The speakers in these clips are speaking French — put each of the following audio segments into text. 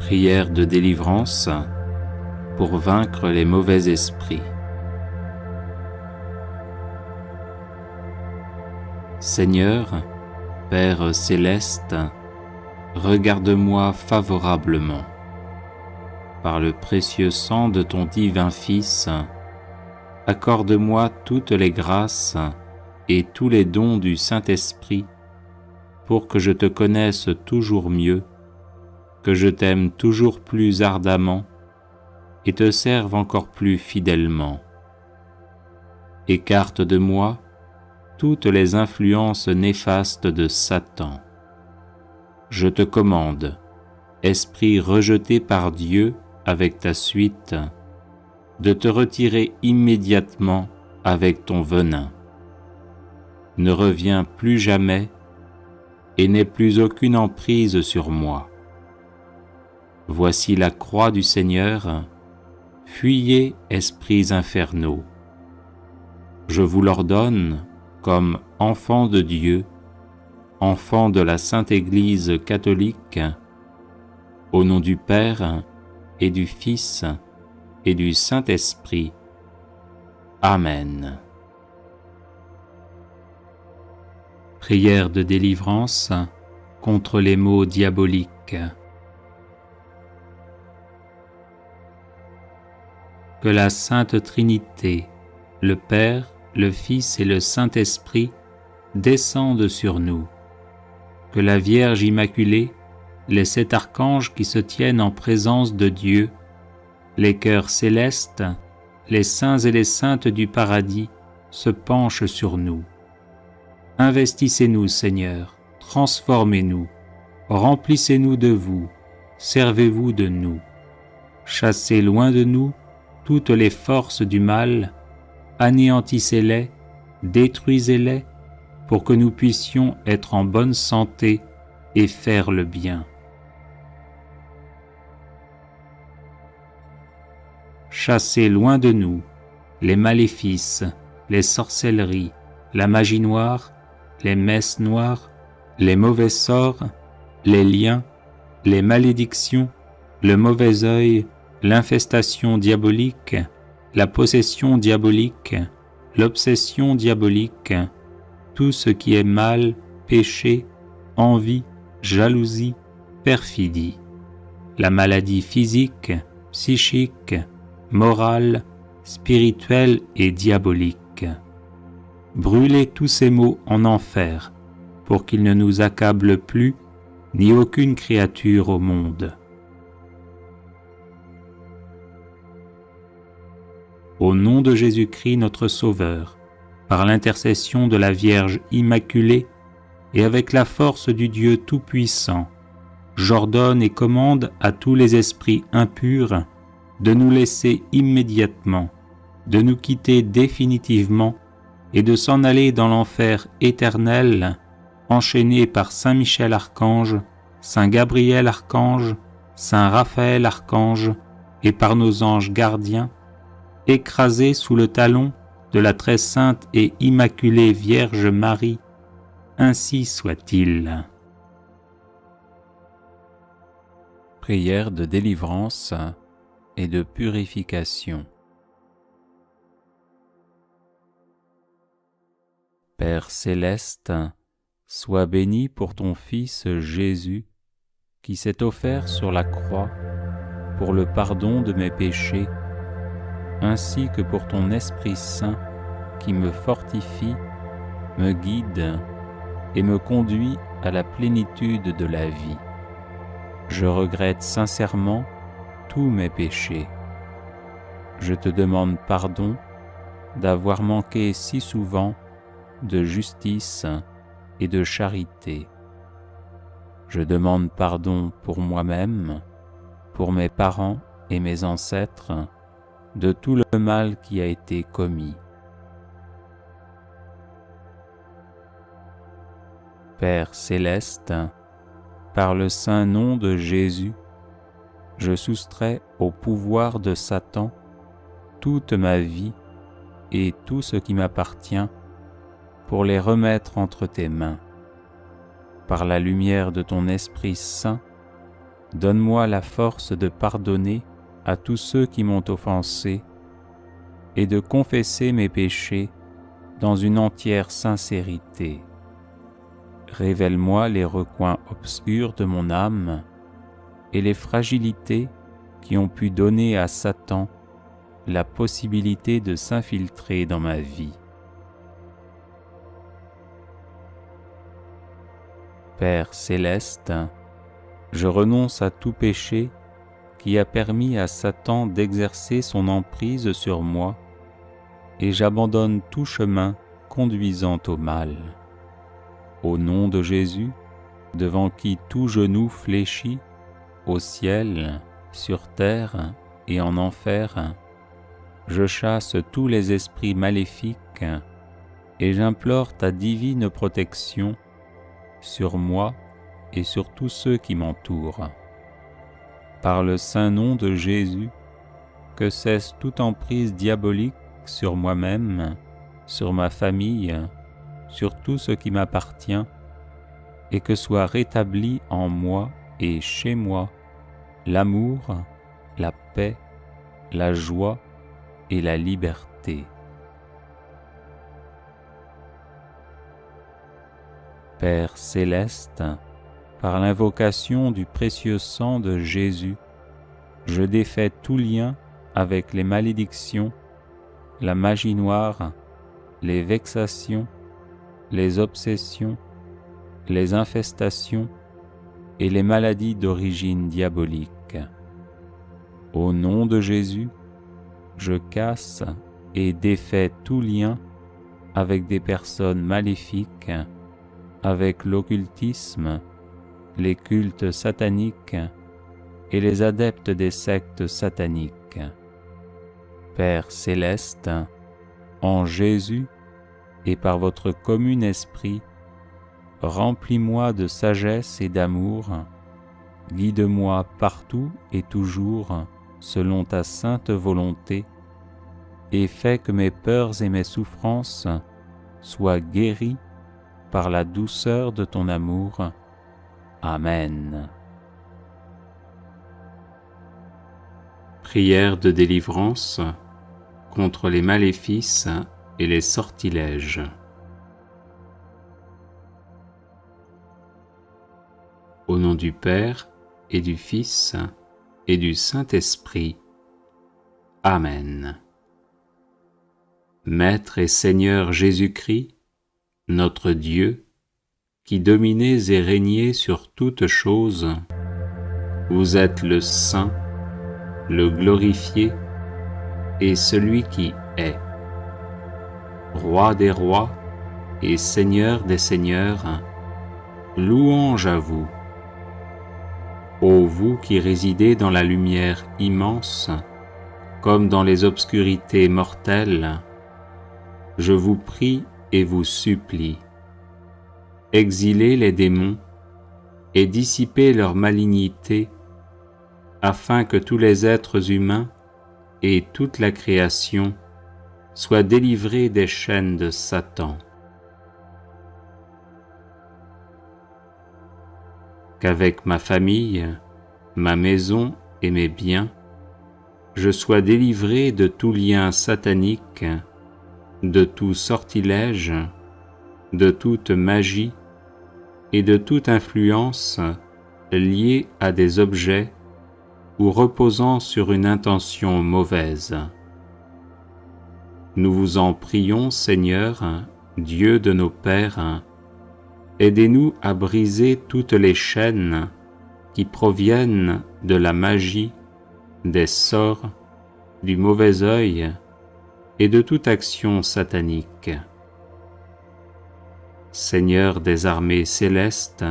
Prière de délivrance pour vaincre les mauvais esprits. Seigneur, Père céleste, regarde-moi favorablement. Par le précieux sang de ton divin Fils, accorde-moi toutes les grâces et tous les dons du Saint-Esprit pour que je te connaisse toujours mieux, que je t'aime toujours plus ardemment et te serve encore plus fidèlement. Écarte de moi toutes les influences néfastes de Satan. Je te commande, esprit rejeté par Dieu avec ta suite, de te retirer immédiatement avec ton venin. Ne reviens plus jamais et n'aie plus aucune emprise sur moi. Voici la croix du Seigneur, fuyez, esprits infernaux. Je vous l'ordonne comme enfants de Dieu, enfants de la Sainte Église catholique, au nom du Père et du Fils et du Saint-Esprit. Amen. Prière de délivrance contre les maux diaboliques. Que la Sainte Trinité, le Père, le Fils et le Saint-Esprit descendent sur nous. Que la Vierge Immaculée, les 7 archanges qui se tiennent en présence de Dieu, les cœurs célestes, les saints et les saintes du paradis se penchent sur nous. Investissez-nous, Seigneur, transformez-nous, remplissez-nous de vous, servez-vous de nous. Chassez loin de nous toutes les forces du mal, anéantissez-les, détruisez-les, pour que nous puissions être en bonne santé et faire le bien. Chassez loin de nous les maléfices, les sorcelleries, la magie noire, les messes noires, les mauvais sorts, les liens, les malédictions, le mauvais œil, l'infestation diabolique, la possession diabolique, l'obsession diabolique, tout ce qui est mal, péché, envie, jalousie, perfidie, la maladie physique, psychique, morale, spirituelle et diabolique. Brûlez tous ces maux en enfer, pour qu'ils ne nous accablent plus, ni aucune créature au monde. Au nom de Jésus-Christ notre Sauveur, par l'intercession de la Vierge Immaculée et avec la force du Dieu Tout-Puissant, j'ordonne et commande à tous les esprits impurs de nous laisser immédiatement, de nous quitter définitivement et de s'en aller dans l'enfer éternel, enchaînés par Saint Michel Archange, Saint Gabriel Archange, Saint Raphaël Archange et par nos anges gardiens, écrasés sous le talon de la très sainte et immaculée Vierge Marie, ainsi soit-il. Prière de délivrance et de purification. Père céleste, sois béni pour ton Fils Jésus, qui s'est offert sur la croix pour le pardon de mes péchés, ainsi que pour ton Esprit Saint qui me fortifie, me guide et me conduit à la plénitude de la vie. Je regrette sincèrement tous mes péchés. Je te demande pardon d'avoir manqué si souvent de justice et de charité. Je demande pardon pour moi-même, pour mes parents et mes ancêtres, de tout le mal qui a été commis. Père céleste, par le saint nom de Jésus, je soustrais au pouvoir de Satan toute ma vie et tout ce qui m'appartient pour les remettre entre tes mains. Par la lumière de ton Esprit Saint, Donne-moi la force de pardonner à tous ceux qui m'ont offensé et de confesser mes péchés dans une entière sincérité. Révèle-moi les recoins obscurs de mon âme et les fragilités qui ont pu donner à Satan la possibilité de s'infiltrer dans ma vie. Père céleste, je renonce à tout péché qui a permis à Satan d'exercer son emprise sur moi et j'abandonne tout chemin conduisant au mal. Au nom de Jésus, devant qui tout genou fléchit, au ciel, sur terre et en enfer, je chasse tous les esprits maléfiques et j'implore ta divine protection sur moi et sur tous ceux qui m'entourent. Par le saint nom de Jésus, que cesse toute emprise diabolique sur moi-même, sur ma famille, sur tout ce qui m'appartient, et que soit rétabli en moi et chez moi l'amour, la paix, la joie et la liberté. Père céleste, par l'invocation du précieux sang de Jésus, je défais tout lien avec les malédictions, la magie noire, les vexations, les obsessions, les infestations et les maladies d'origine diabolique. Au nom de Jésus, je casse et défais tout lien avec des personnes maléfiques, avec l'occultisme, les cultes sataniques et les adeptes des sectes sataniques. Père céleste, en Jésus et par votre commun esprit, remplis-moi de sagesse et d'amour, guide-moi partout et toujours selon ta sainte volonté, et fais que mes peurs et mes souffrances soient guéries par la douceur de ton amour. Amen. Prière de délivrance contre les maléfices et les sortilèges. Au nom du Père et du Fils et du Saint-Esprit. Amen. Maître et Seigneur Jésus-Christ, notre Dieu, qui dominez et régnez sur toutes choses, vous êtes le Saint, le glorifié et celui qui est. Roi des rois et Seigneur des seigneurs, louange à vous. Ô vous qui résidez dans la lumière immense, comme dans les obscurités mortelles, je vous prie et vous supplie. Exilez les démons et dissipez leur malignité, afin que tous les êtres humains et toute la création soient délivrés des chaînes de Satan. Qu'avec ma famille, ma maison et mes biens, je sois délivré de tout lien satanique, de tout sortilège, de toute magie et de toute influence liée à des objets ou reposant sur une intention mauvaise. Nous vous en prions, Seigneur, Dieu de nos pères, aidez-nous à briser toutes les chaînes qui proviennent de la magie, des sorts, du mauvais œil et de toute action satanique. Seigneur des armées célestes,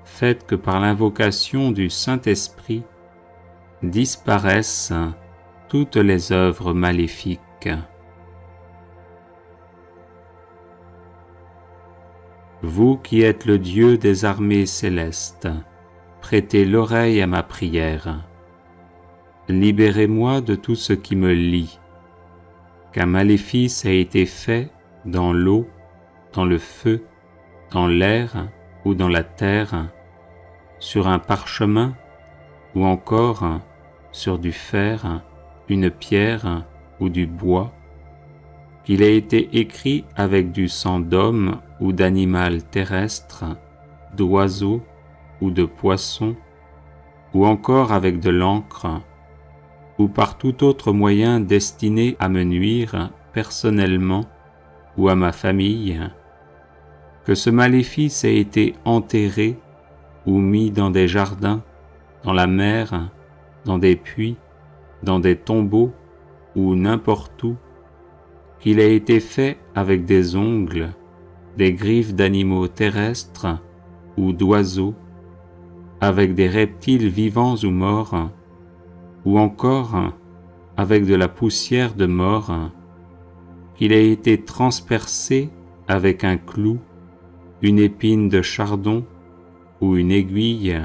faites que par l'invocation du Saint-Esprit disparaissent toutes les œuvres maléfiques. Vous qui êtes le Dieu des armées célestes, prêtez l'oreille à ma prière. Libérez-moi de tout ce qui me lie, qu'un maléfice a été fait dans l'eau, dans le feu, dans l'air ou dans la terre, sur un parchemin ou encore sur du fer, une pierre ou du bois, qu'il ait été écrit avec du sang d'homme ou d'animal terrestre, d'oiseau ou de poisson, ou encore avec de l'encre, ou par tout autre moyen destiné à me nuire personnellement ou à ma famille, que ce maléfice ait été enterré ou mis dans des jardins, dans la mer, dans des puits, dans des tombeaux ou n'importe où, qu'il ait été fait avec des ongles, des griffes d'animaux terrestres ou d'oiseaux, avec des reptiles vivants ou morts, ou encore avec de la poussière de mort, qu'il ait été transpercé avec un clou, une épine de chardon ou une aiguille,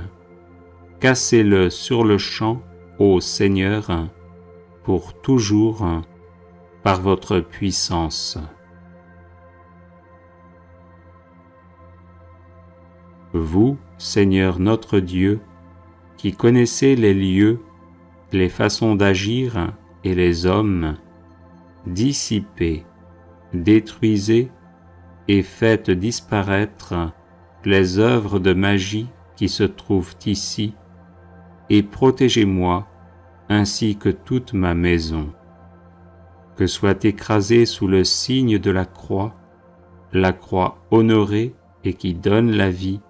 cassez-le sur le champ, ô Seigneur, pour toujours, par votre puissance. Vous, Seigneur notre Dieu, qui connaissez les lieux, les façons d'agir et les hommes, dissipez, détruisez et faites disparaître les œuvres de magie qui se trouvent ici, et protégez-moi ainsi que toute ma maison. Que soit écrasée sous le signe de la croix honorée et qui donne la vie,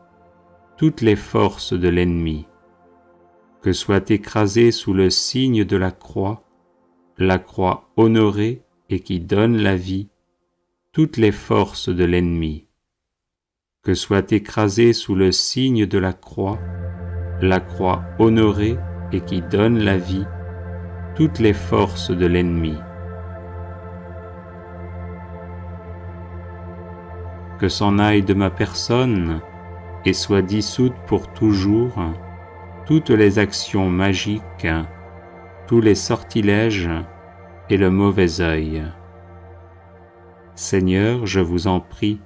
toutes les forces de l'ennemi. Que soit écrasée sous le signe de la croix honorée et qui donne la vie, toutes les forces de l'ennemi. Que soit écrasée sous le signe de la croix honorée et qui donne la vie, toutes les forces de l'ennemi. Que s'en aille de ma personne et soit dissoute pour toujours toutes les actions magiques, tous les sortilèges et le mauvais œil. Seigneur, je vous en prie,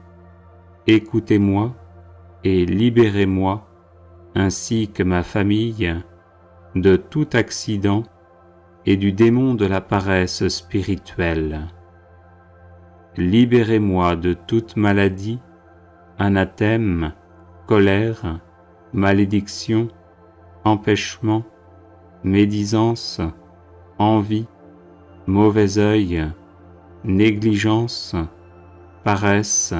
écoutez-moi et libérez-moi, ainsi que ma famille, de tout accident et du démon de la paresse spirituelle. Libérez-moi de toute maladie, anathème, colère, malédiction, empêchement, médisance, envie, mauvais œil, négligence, paresse,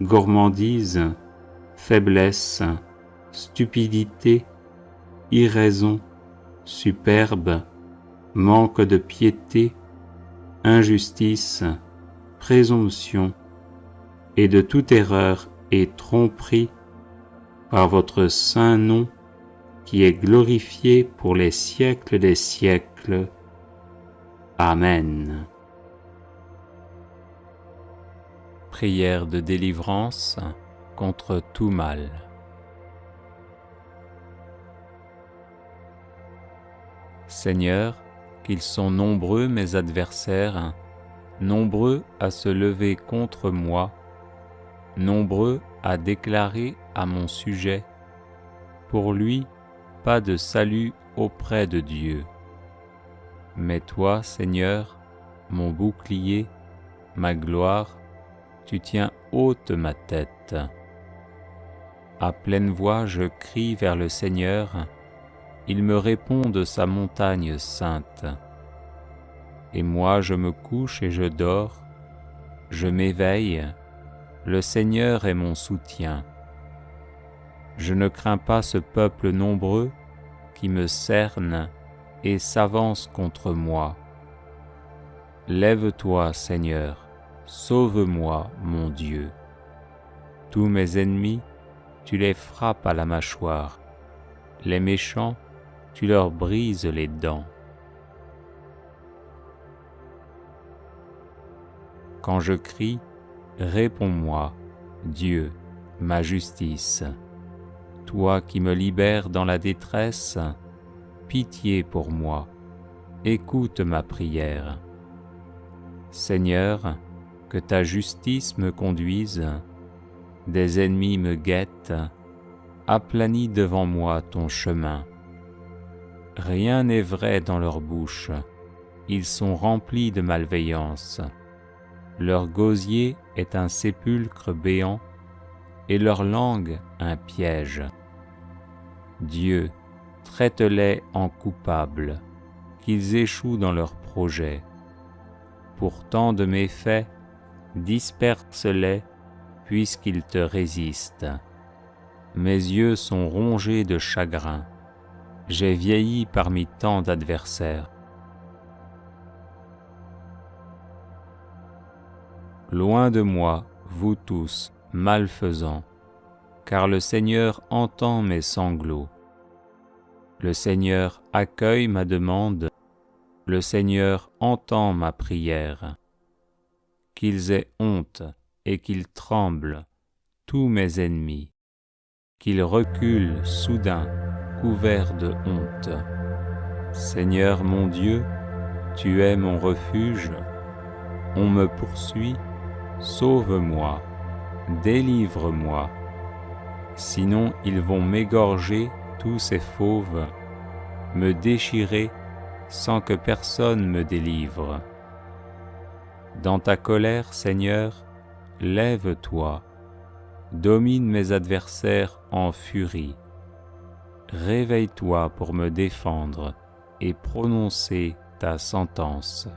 gourmandise, faiblesse, stupidité, irraison, superbe, manque de piété, injustice, présomption, et de toute erreur et tromperie, par votre saint nom, qui est glorifié pour les siècles des siècles. Amen. Prière de délivrance contre tout mal. Seigneur, qu'ils sont nombreux mes adversaires, nombreux à se lever contre moi, nombreux à déclarer à mon sujet, pour lui, pas de salut auprès de Dieu. Mais toi, Seigneur, mon bouclier, ma gloire, tu tiens haute ma tête. À pleine voix, je crie vers le Seigneur, il me répond de sa montagne sainte. Et moi, je me couche et je dors, je m'éveille, le Seigneur est mon soutien. Je ne crains pas ce peuple nombreux qui me cerne et s'avance contre moi. Lève-toi, Seigneur, sauve-moi, mon Dieu. Tous mes ennemis, tu les frappes à la mâchoire. Les méchants, tu leur brises les dents. Quand je crie, réponds-moi, Dieu, ma justice. Toi qui me libères dans la détresse, pitié pour moi, écoute ma prière. Seigneur, que ta justice me conduise, des ennemis me guettent, aplanis devant moi ton chemin. Rien n'est vrai dans leur bouche, ils sont remplis de malveillance. Leur gosier est un sépulcre béant, et leur langue un piège. Dieu, traite-les en coupables, qu'ils échouent dans leurs projets. Pour tant de méfaits, disperse-les, puisqu'ils te résistent. Mes yeux sont rongés de chagrin, j'ai vieilli parmi tant d'adversaires. Loin de moi, vous tous, malfaisants, car le Seigneur entend mes sanglots. Le Seigneur accueille ma demande, le Seigneur entend ma prière. Qu'ils aient honte et qu'ils tremblent, tous mes ennemis, qu'ils reculent soudain, couverts de honte. Seigneur mon Dieu, tu es mon refuge, on me poursuit, sauve-moi, délivre-moi. Sinon ils vont m'égorger tous ces fauves, me déchirer sans que personne me délivre. Dans ta colère, Seigneur, lève-toi, domine mes adversaires en furie. Réveille-toi pour me défendre et prononcer ta sentence.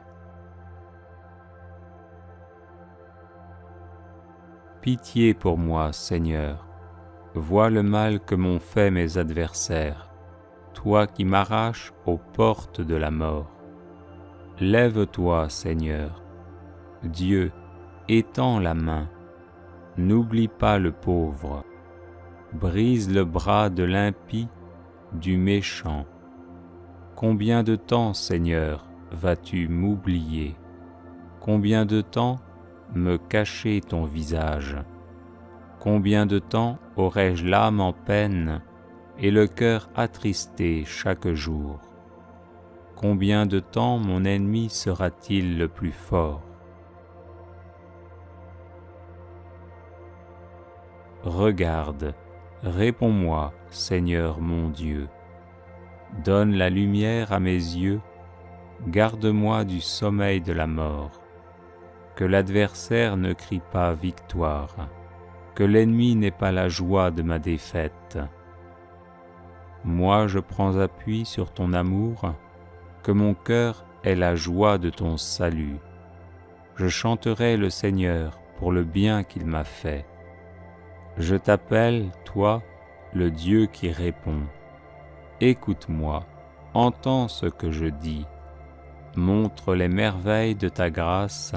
Pitié pour moi, Seigneur, vois le mal que m'ont fait mes adversaires, toi qui m'arraches aux portes de la mort. Lève-toi, Seigneur. Dieu, étends la main, n'oublie pas le pauvre, brise le bras de l'impie, du méchant. Combien de temps, Seigneur, vas-tu m'oublier? Combien de temps me cacher ton visage? Combien de temps aurai-je l'âme en peine et le cœur attristé chaque jour? Combien de temps mon ennemi sera-t-il le plus fort? Regarde, réponds-moi, Seigneur mon Dieu. Donne la lumière à mes yeux, garde-moi du sommeil de la mort. Que l'adversaire ne crie pas victoire, que l'ennemi n'ait pas la joie de ma défaite. Moi je prends appui sur ton amour, que mon cœur ait la joie de ton salut. Je chanterai le Seigneur pour le bien qu'il m'a fait. Je t'appelle, toi, le Dieu qui répond. Écoute-moi, entends ce que je dis. Montre les merveilles de ta grâce,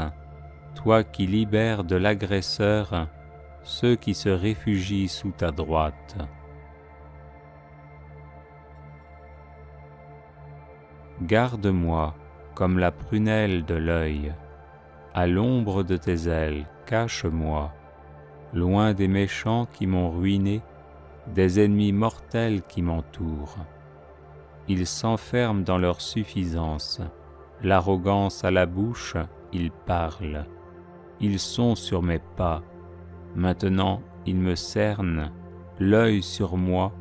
toi qui libères de l'agresseur ceux qui se réfugient sous ta droite. Garde-moi comme la prunelle de l'œil, à l'ombre de tes ailes, cache-moi, loin des méchants qui m'ont ruiné, des ennemis mortels qui m'entourent. Ils s'enferment dans leur suffisance, l'arrogance à la bouche, ils parlent. Ils sont sur mes pas, maintenant ils me cernent, l'œil sur moi,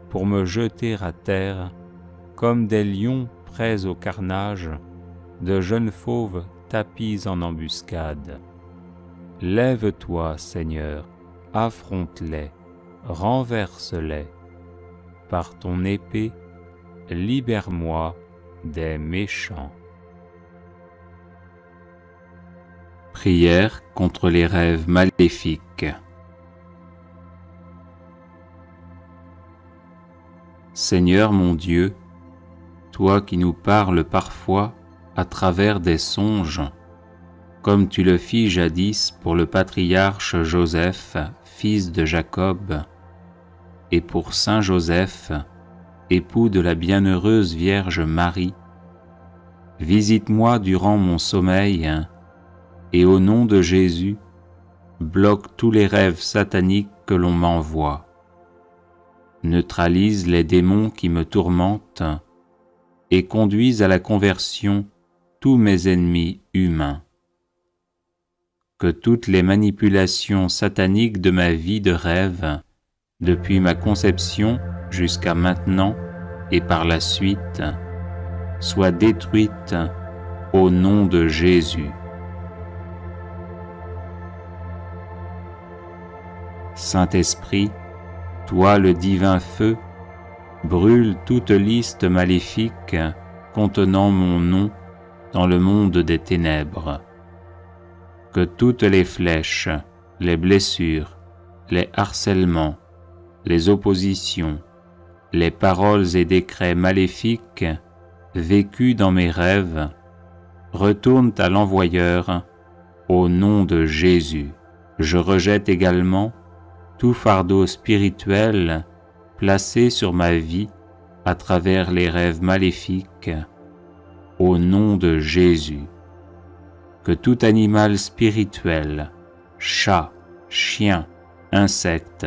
pour me jeter à terre, comme des lions prêts au carnage, de jeunes fauves tapis en embuscade. Lève-toi, Seigneur, affronte-les, renverse-les. Par ton épée, libère-moi des méchants. Prière contre les rêves maléfiques. Seigneur mon Dieu, toi qui nous parles parfois à travers des songes, comme tu le fis jadis pour le patriarche Joseph, fils de Jacob, et pour saint Joseph, époux de la bienheureuse Vierge Marie, visite-moi durant mon sommeil, et au nom de Jésus, bloque tous les rêves sataniques que l'on m'envoie. Neutralise les démons qui me tourmentent et conduise à la conversion tous mes ennemis humains. Que toutes les manipulations sataniques de ma vie de rêve, depuis ma conception jusqu'à maintenant, et par la suite soit détruite au nom de Jésus. Saint-Esprit, toi le divin feu, brûle toute liste maléfique contenant mon nom dans le monde des ténèbres. Que toutes les flèches, les blessures, les harcèlements, les oppositions, les paroles et décrets maléfiques vécus dans mes rêves retournent à l'envoyeur au nom de Jésus. Je rejette également tout fardeau spirituel placé sur ma vie à travers les rêves maléfiques au nom de Jésus. Que tout animal spirituel, chat, chien, insecte,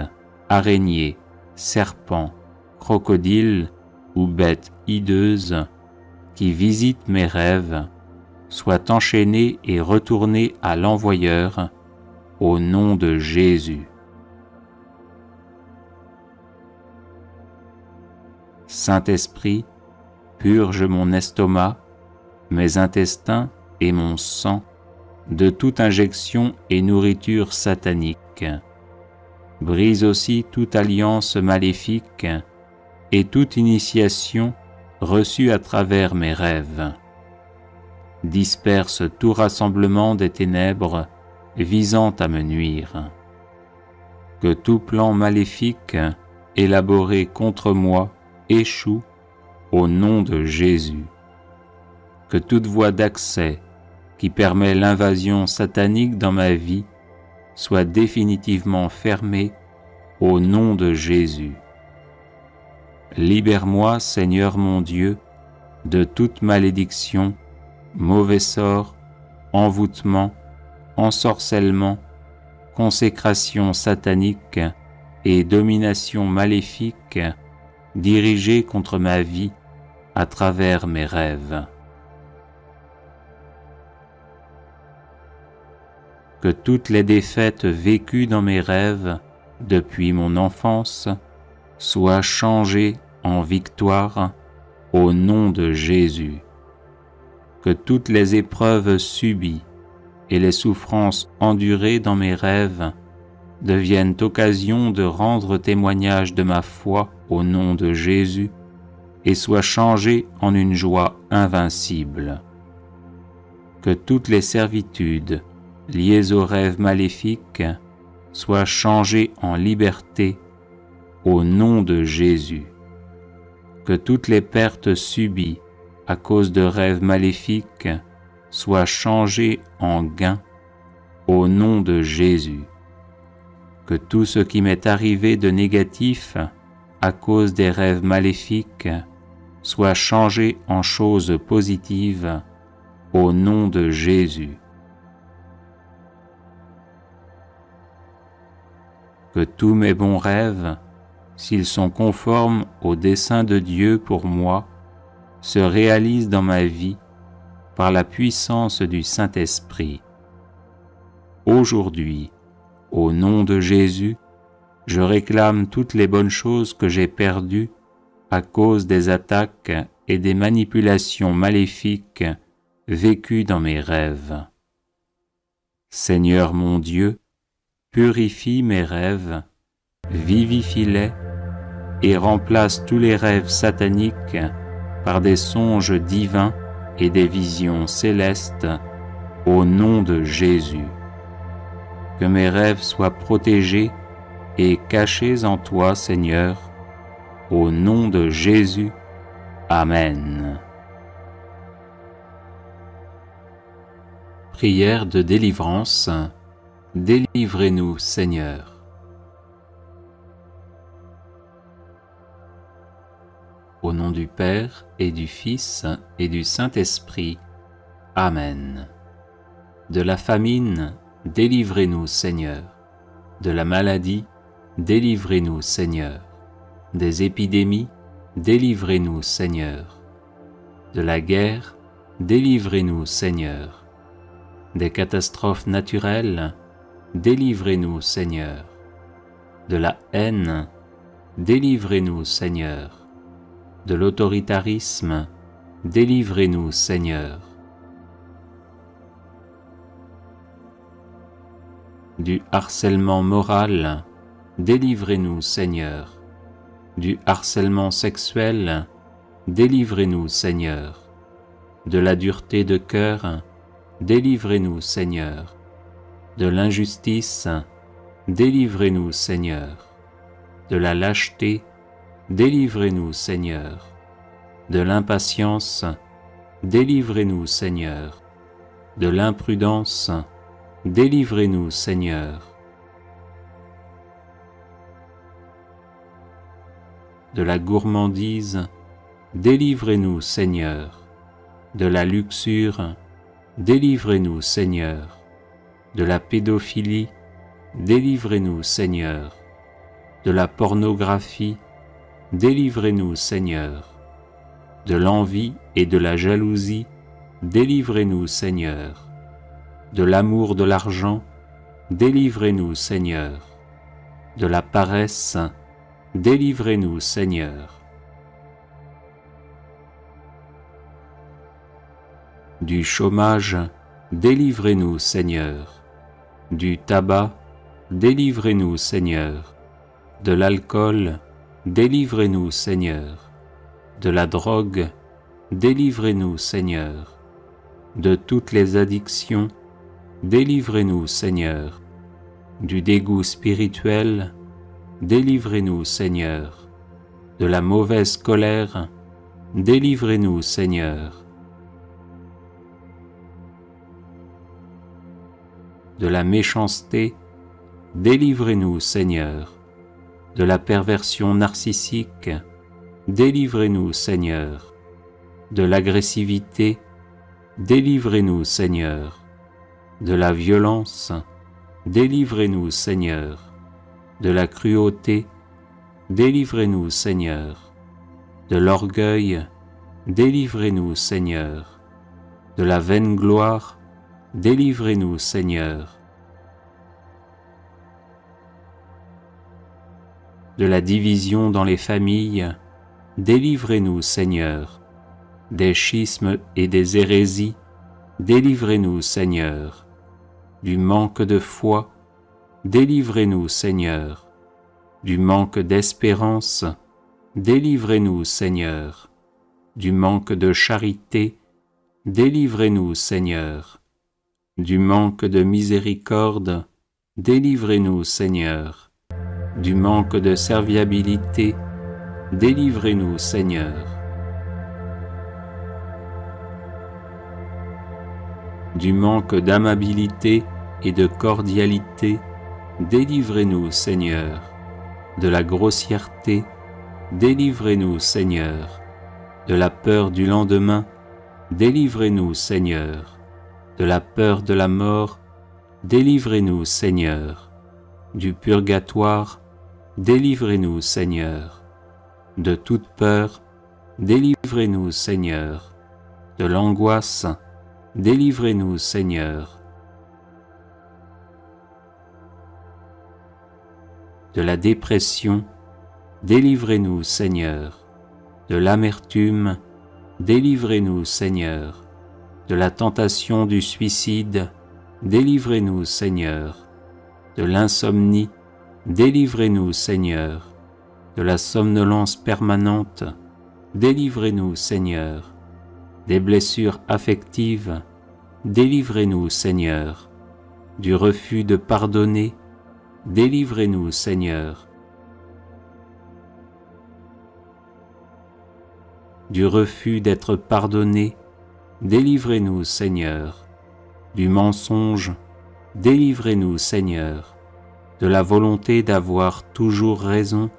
araignée, serpent, crocodile ou bête hideuse qui visite mes rêves soit enchaîné et retourné à l'envoyeur au nom de Jésus. Saint-Esprit, purge mon estomac, mes intestins et mon sang de toute injection et nourriture satanique. Brise aussi toute alliance maléfique et toute initiation reçue à travers mes rêves. Disperse tout rassemblement des ténèbres visant à me nuire. Que tout plan maléfique élaboré contre moi échoue au nom de Jésus. Que toute voie d'accès qui permet l'invasion satanique dans ma vie soit définitivement fermée au nom de Jésus. Libère-moi, Seigneur mon Dieu, de toute malédiction, mauvais sort, envoûtement, ensorcellement, consécration satanique et domination maléfique dirigée contre ma vie à travers mes rêves. Que toutes les défaites vécues dans mes rêves depuis mon enfance soient changées en victoire au nom de Jésus. Que toutes les épreuves subies et les souffrances endurées dans mes rêves deviennent occasion de rendre témoignage de ma foi au nom de Jésus et soient changées en une joie invincible. Que toutes les servitudes liées aux rêves maléfiques soient changées en liberté au nom de Jésus. Que toutes les pertes subies à cause de rêves maléfiques soient changées en gains au nom de Jésus. Que tout ce qui m'est arrivé de négatif à cause des rêves maléfiques soit changé en choses positives au nom de Jésus. Que tous mes bons rêves, s'ils sont conformes au dessein de Dieu pour moi, se réalisent dans ma vie par la puissance du Saint-Esprit. Aujourd'hui, au nom de Jésus, je réclame toutes les bonnes choses que j'ai perdues à cause des attaques et des manipulations maléfiques vécues dans mes rêves. Seigneur mon Dieu, purifie mes rêves, vivifie-les et remplace tous les rêves sataniques par des songes divins et des visions célestes au nom de Jésus. Que mes rêves soient protégés et cachés en toi, Seigneur, au nom de Jésus. Amen. Prière de délivrance. Délivrez-nous, Seigneur. Au nom du Père et du Fils et du Saint-Esprit. Amen. De la famine, délivrez-nous, Seigneur. De la maladie, délivrez-nous, Seigneur. Des épidémies, délivrez-nous, Seigneur. De la guerre, délivrez-nous, Seigneur. Des catastrophes naturelles, délivrez-nous, Seigneur. De la haine, délivrez-nous, Seigneur. de l'autoritarisme, délivrez-nous, Seigneur. Du harcèlement moral, délivrez-nous, Seigneur. Du harcèlement sexuel, délivrez-nous, Seigneur. De la dureté de cœur, délivrez-nous, Seigneur. De l'injustice, délivrez-nous, Seigneur. De la lâcheté, délivrez-nous, Seigneur. De l'impatience, délivrez-nous, Seigneur. De l'imprudence, délivrez-nous, Seigneur. De la gourmandise, délivrez-nous, Seigneur. De la luxure, délivrez-nous, Seigneur. De la pédophilie, délivrez-nous, Seigneur. De la pornographie, délivrez-nous, Seigneur. De l'envie et de la jalousie, délivrez-nous, Seigneur. De l'amour de l'argent, délivrez-nous, Seigneur. De la paresse, délivrez-nous, Seigneur. Du chômage, délivrez-nous, Seigneur. Du tabac, délivrez-nous, Seigneur. De l'alcool, délivrez-nous, Seigneur. De la drogue, délivrez-nous, Seigneur. De toutes les addictions, délivrez-nous, Seigneur. Du dégoût spirituel, délivrez-nous, Seigneur. De la mauvaise colère, délivrez-nous, Seigneur. De la méchanceté, délivrez-nous, Seigneur. De la perversion narcissique, délivrez-nous, Seigneur. De l'agressivité, délivrez-nous, Seigneur. De la violence, délivrez-nous, Seigneur. De la cruauté, délivrez-nous, Seigneur. De l'orgueil, délivrez-nous, Seigneur. De la vaine gloire, délivrez-nous, Seigneur. De la division dans les familles, délivrez-nous, Seigneur. Des schismes et des hérésies, délivrez-nous, Seigneur. Du manque de foi, délivrez-nous, Seigneur. Du manque d'espérance, délivrez-nous, Seigneur. Du manque de charité, délivrez-nous, Seigneur. Du manque de miséricorde, délivrez-nous, Seigneur. Du manque de serviabilité, délivrez-nous, Seigneur. Du manque d'amabilité et de cordialité, délivrez-nous, Seigneur. De la grossièreté, délivrez-nous, Seigneur. De la peur du lendemain, délivrez-nous, Seigneur. De la peur de la mort, délivrez-nous, Seigneur. Du purgatoire, délivrez-nous, Seigneur. De toute peur, délivrez-nous, Seigneur. De l'angoisse, délivrez-nous, Seigneur. De la dépression, délivrez-nous, Seigneur. De l'amertume, délivrez-nous, Seigneur. De la tentation du suicide, délivrez-nous, Seigneur. De l'insomnie, délivrez-nous, Seigneur. De la somnolence permanente, délivrez-nous, Seigneur. Des blessures affectives, délivrez-nous, Seigneur. Du refus de pardonner, délivrez-nous, Seigneur. Du refus d'être pardonné, délivrez-nous, Seigneur. Du mensonge, délivrez-nous, Seigneur. De la volonté d'avoir toujours raison,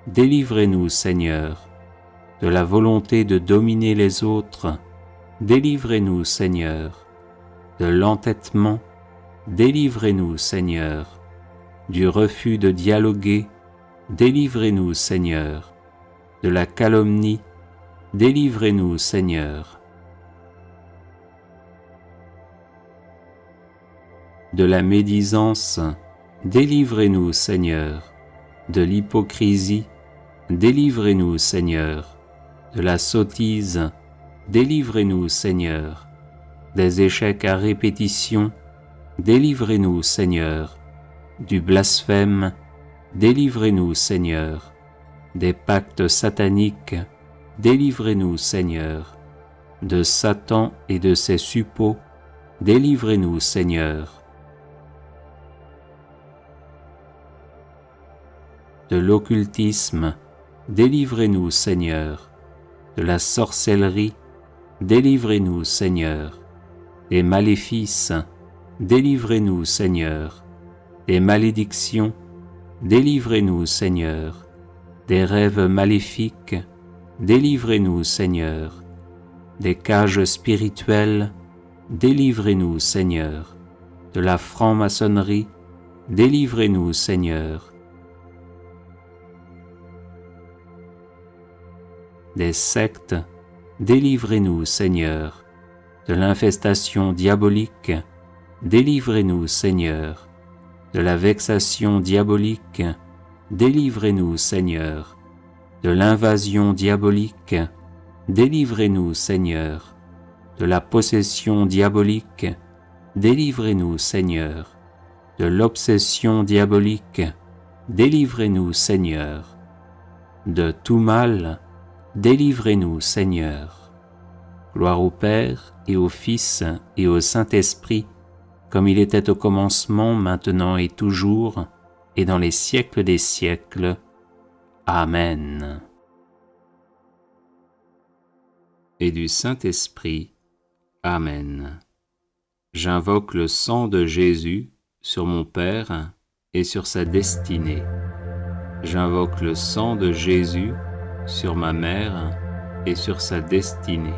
délivrez-nous, Seigneur. De la volonté de dominer les autres, délivrez-nous, Seigneur. De l'entêtement, délivrez-nous, Seigneur. Du refus de dialoguer, délivrez-nous, Seigneur. De la calomnie, délivrez-nous, Seigneur. De la médisance, délivrez-nous, Seigneur. De l'hypocrisie, délivrez-nous, Seigneur. De la sottise, délivrez-nous, Seigneur. Des échecs à répétition, délivrez-nous, Seigneur. Du blasphème, délivrez-nous, Seigneur. Des pactes sataniques, délivrez-nous, Seigneur. De Satan et de ses suppôts, délivrez-nous, Seigneur. De l'occultisme, délivrez-nous, Seigneur. De la sorcellerie, délivrez-nous, Seigneur. Des maléfices, délivrez-nous, Seigneur. Des malédictions, délivrez-nous, Seigneur. Des rêves maléfiques, délivrez-nous, Seigneur. Des cages spirituelles, délivrez-nous, Seigneur. De la franc-maçonnerie, délivrez-nous, Seigneur. Des sectes, délivrez-nous, Seigneur. De l'infestation diabolique, délivrez-nous, Seigneur. De la vexation diabolique, délivrez-nous, Seigneur. De l'invasion diabolique, délivrez-nous, Seigneur. De la possession diabolique, délivrez-nous, Seigneur. De l'obsession diabolique, délivrez-nous, Seigneur. De tout mal, délivrez-nous, Seigneur. Gloire au Père et au Fils et au Saint-Esprit, comme il était au commencement, maintenant et toujours, et dans les siècles des siècles. Amen. Et du Saint-Esprit. Amen. J'invoque le sang de Jésus sur mon Père et sur sa destinée. J'invoque le sang de Jésus sur ma mère et sur sa destinée.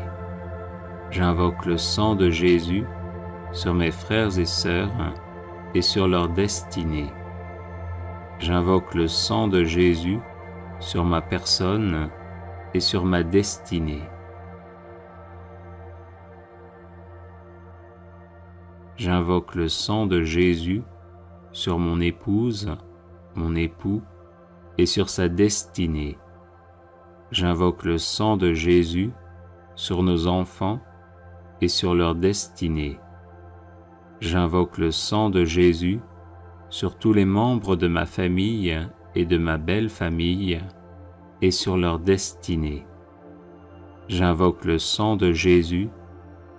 J'invoque le sang de Jésus sur mes frères et sœurs et sur leur destinée. J'invoque le sang de Jésus sur ma personne et sur ma destinée. J'invoque le sang de Jésus sur mon épouse, mon époux et sur sa destinée. J'invoque le sang de Jésus sur nos enfants et sur leur destinée. J'invoque le sang de Jésus sur tous les membres de ma famille et de ma belle famille et sur leur destinée. J'invoque le sang de Jésus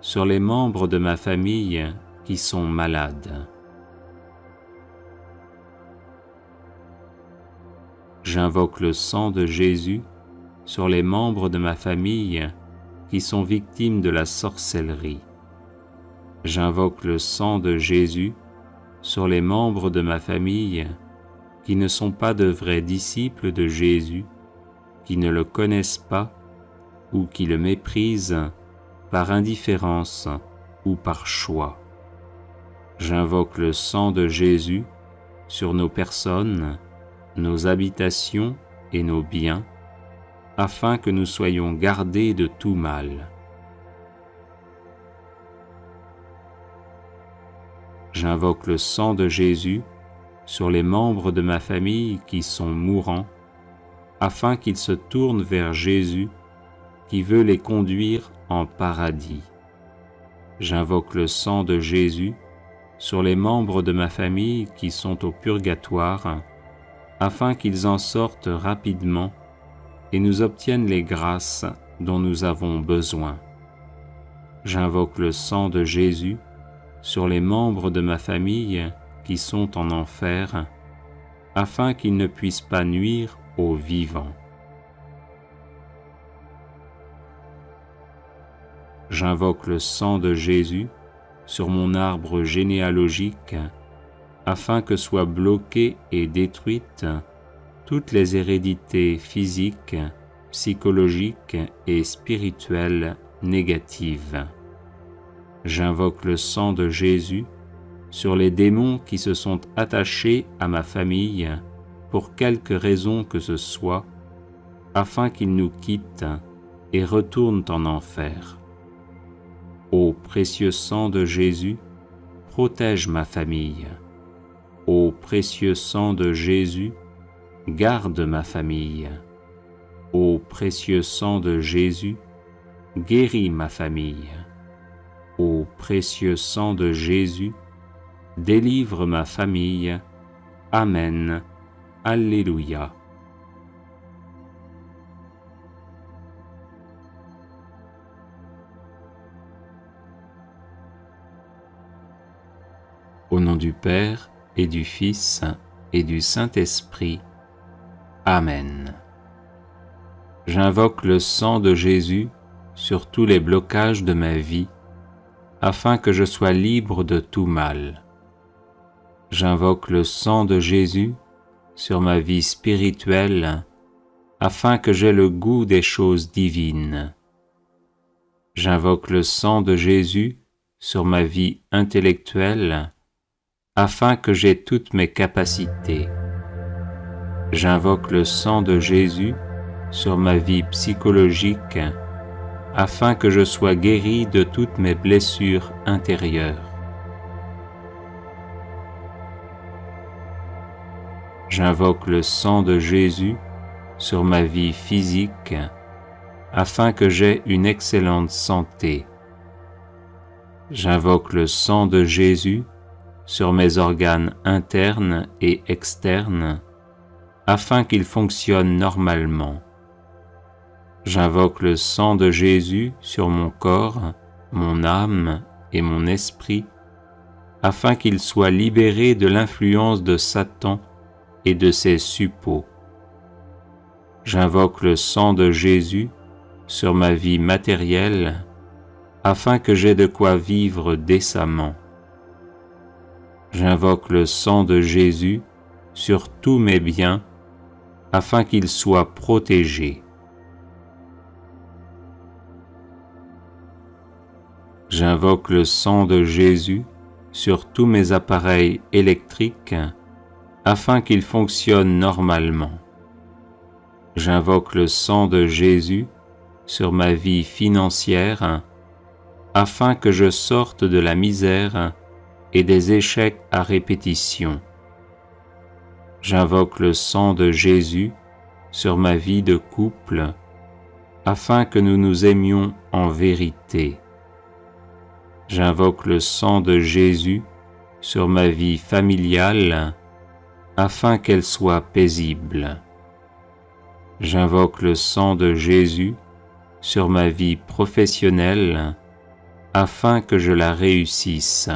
sur les membres de ma famille qui sont malades. J'invoque le sang de Jésus sur les membres de ma famille qui sont victimes de la sorcellerie. J'invoque le sang de Jésus sur les membres de ma famille qui ne sont pas de vrais disciples de Jésus, qui ne le connaissent pas ou qui le méprisent par indifférence ou par choix. J'invoque le sang de Jésus sur nos personnes, nos habitations et nos biens, afin que nous soyons gardés de tout mal. J'invoque le sang de Jésus sur les membres de ma famille qui sont mourants, afin qu'ils se tournent vers Jésus, qui veut les conduire en paradis. J'invoque le sang de Jésus sur les membres de ma famille qui sont au purgatoire, afin qu'ils en sortent rapidement et nous obtiennent les grâces dont nous avons besoin. J'invoque le sang de Jésus sur les membres de ma famille qui sont en enfer, afin qu'ils ne puissent pas nuire aux vivants. J'invoque le sang de Jésus sur mon arbre généalogique, afin que soient bloquées et détruites toutes les hérédités physiques, psychologiques et spirituelles négatives. J'invoque le sang de Jésus sur les démons qui se sont attachés à ma famille pour quelque raison que ce soit, afin qu'ils nous quittent et retournent en enfer. Ô précieux sang de Jésus, protège ma famille. Ô précieux sang de Jésus, garde ma famille. Ô précieux sang de Jésus, guéris ma famille. Ô précieux sang de Jésus, délivre ma famille. Amen. Alléluia. Au nom du Père, et du Fils, et du Saint-Esprit. Amen. J'invoque le sang de Jésus sur tous les blocages de ma vie, afin que je sois libre de tout mal. J'invoque le sang de Jésus sur ma vie spirituelle, afin que j'aie le goût des choses divines. J'invoque le sang de Jésus sur ma vie intellectuelle, afin que j'aie toutes mes capacités. J'invoque le sang de Jésus sur ma vie psychologique, afin que je sois guéri de toutes mes blessures intérieures. J'invoque le sang de Jésus sur ma vie physique, afin que j'aie une excellente santé. J'invoque le sang de Jésus sur mes organes internes et externes, afin qu'ils fonctionnent normalement. J'invoque le sang de Jésus sur mon corps, mon âme et mon esprit, afin qu'ils soient libérés de l'influence de Satan et de ses suppôts. J'invoque le sang de Jésus sur ma vie matérielle, afin que j'aie de quoi vivre décemment. J'invoque le sang de Jésus sur tous mes biens, afin qu'ils soient protégés. J'invoque le sang de Jésus sur tous mes appareils électriques, afin qu'ils fonctionnent normalement. J'invoque le sang de Jésus sur ma vie financière, afin que je sorte de la misère et des échecs à répétition. J'invoque le sang de Jésus sur ma vie de couple, afin que nous nous aimions en vérité. J'invoque le sang de Jésus sur ma vie familiale, afin qu'elle soit paisible. J'invoque le sang de Jésus sur ma vie professionnelle, afin que je la réussisse.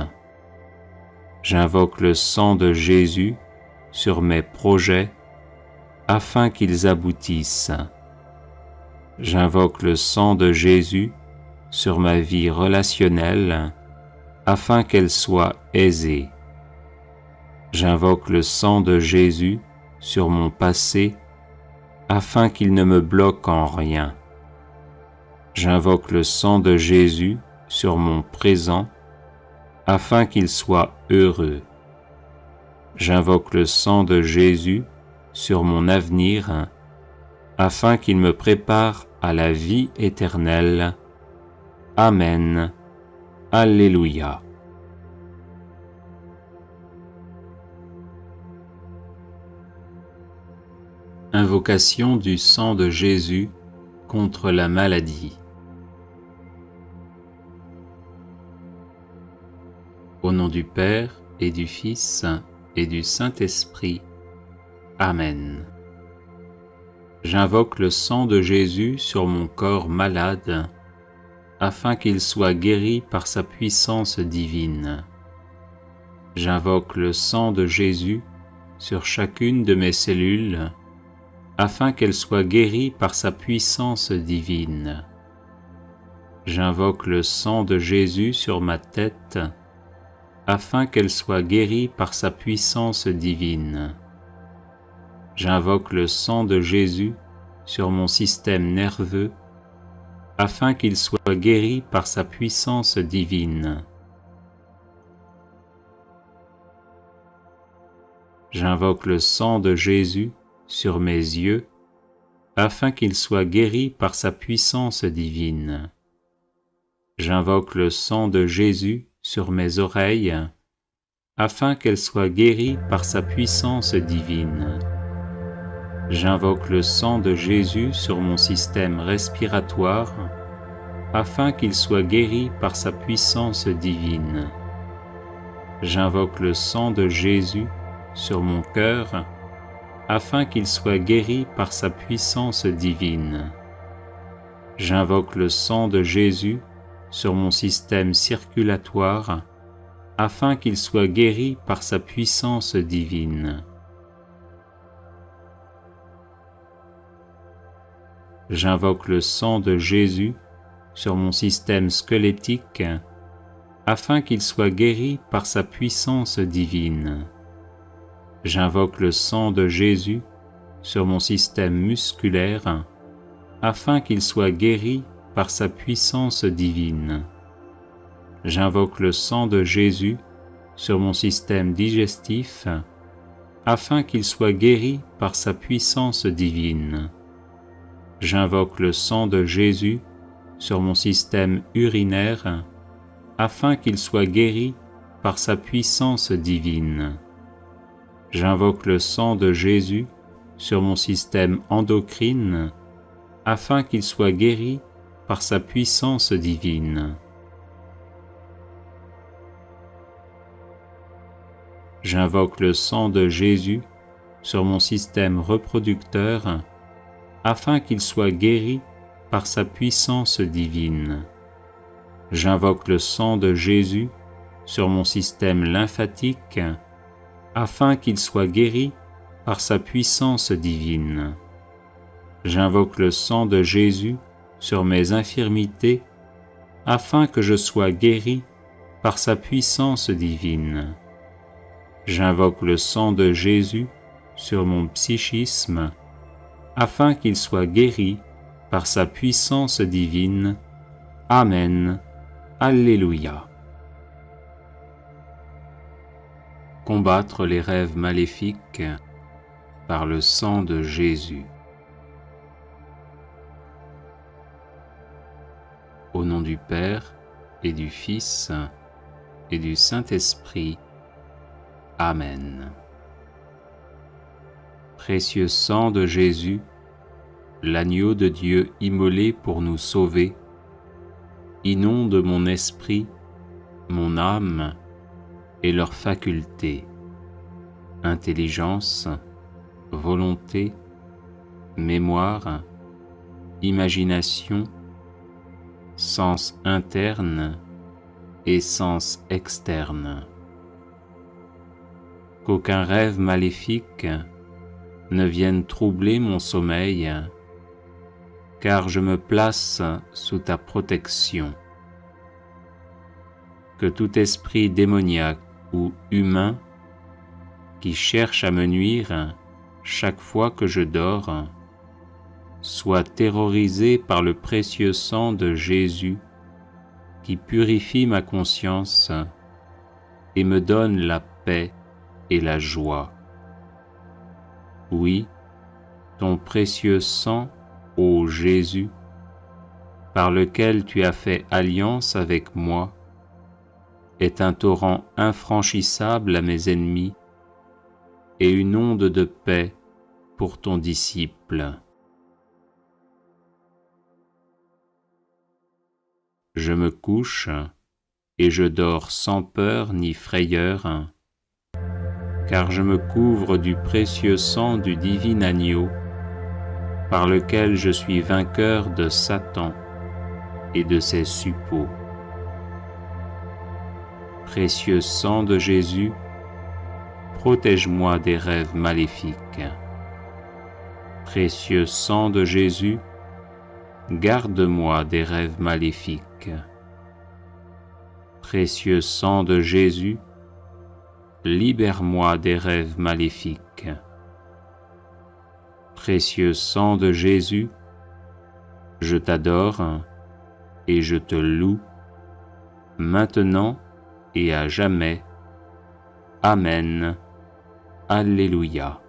J'invoque le sang de Jésus sur mes projets, afin qu'ils aboutissent. J'invoque le sang de Jésus sur ma vie relationnelle, afin qu'elle soit aisée. J'invoque le sang de Jésus sur mon passé, afin qu'il ne me bloque en rien. J'invoque le sang de Jésus sur mon présent, afin qu'il soit heureux. J'invoque le sang de Jésus sur mon avenir, afin qu'il me prépare à la vie éternelle. Amen. Alléluia. Invocation du sang de Jésus contre la maladie. Au nom du Père et du Fils et du Saint-Esprit. Amen. J'invoque le sang de Jésus sur mon corps malade, afin qu'il soit guéri par sa puissance divine. J'invoque le sang de Jésus sur chacune de mes cellules, afin qu'elles soient guéries par sa puissance divine. J'invoque le sang de Jésus sur ma tête, afin qu'elle soit guérie par sa puissance divine. J'invoque le sang de Jésus sur mon système nerveux, afin qu'il soit guéri par sa puissance divine. J'invoque le sang de Jésus sur mes yeux, afin qu'ils soient guéris par sa puissance divine. J'invoque le sang de Jésus sur mes oreilles, afin qu'elles soient guéries par sa puissance divine. J'invoque le sang de Jésus sur mon système respiratoire afin qu'il soit guéri par sa puissance divine. J'invoque le sang de Jésus sur mon cœur afin qu'il soit guéri par sa puissance divine. J'invoque le sang de Jésus sur mon système circulatoire afin qu'il soit guéri par sa puissance divine. J'invoque le sang de Jésus sur mon système squelettique afin qu'il soit guéri par sa puissance divine. J'invoque le sang de Jésus sur mon système musculaire afin qu'il soit guéri par sa puissance divine. J'invoque le sang de Jésus sur mon système digestif afin qu'il soit guéri par sa puissance divine. J'invoque le sang de Jésus sur mon système urinaire afin qu'il soit guéri par sa puissance divine. J'invoque le sang de Jésus sur mon système endocrine afin qu'il soit guéri par sa puissance divine. J'invoque le sang de Jésus sur mon système reproducteur afin qu'il soit guéri par sa puissance divine. J'invoque le sang de Jésus sur mon système lymphatique afin qu'il soit guéri par sa puissance divine. J'invoque le sang de Jésus sur mes infirmités afin que je sois guéri par sa puissance divine. J'invoque le sang de Jésus sur mon psychisme afin qu'il soit guéri par sa puissance divine. Amen. Alléluia. Combattre les rêves maléfiques par le sang de Jésus. Au nom du Père et du Fils et du Saint-Esprit. Amen. Précieux sang de Jésus, l'agneau de Dieu immolé pour nous sauver, inonde mon esprit, mon âme et leurs facultés, intelligence, volonté, mémoire, imagination, sens interne et sens externe. Qu'aucun rêve maléfique ne vienne troubler mon sommeil, car je me place sous ta protection. Que tout esprit démoniaque ou humain qui cherche à me nuire chaque fois que je dors soit terrorisé par le précieux sang de Jésus qui purifie ma conscience et me donne la paix et la joie. Oui, ton précieux sang, ô Jésus, par lequel tu as fait alliance avec moi, est un torrent infranchissable à mes ennemis et une onde de paix pour ton disciple. Je me couche et je dors sans peur ni frayeur, car je me couvre du précieux sang du divin agneau, par lequel je suis vainqueur de Satan et de ses suppôts. Précieux sang de Jésus, protège-moi des rêves maléfiques. Précieux sang de Jésus, garde-moi des rêves maléfiques. Précieux sang de Jésus, libère-moi des rêves maléfiques. Précieux sang de Jésus, je t'adore et je te loue, maintenant et à jamais. Amen. Alléluia.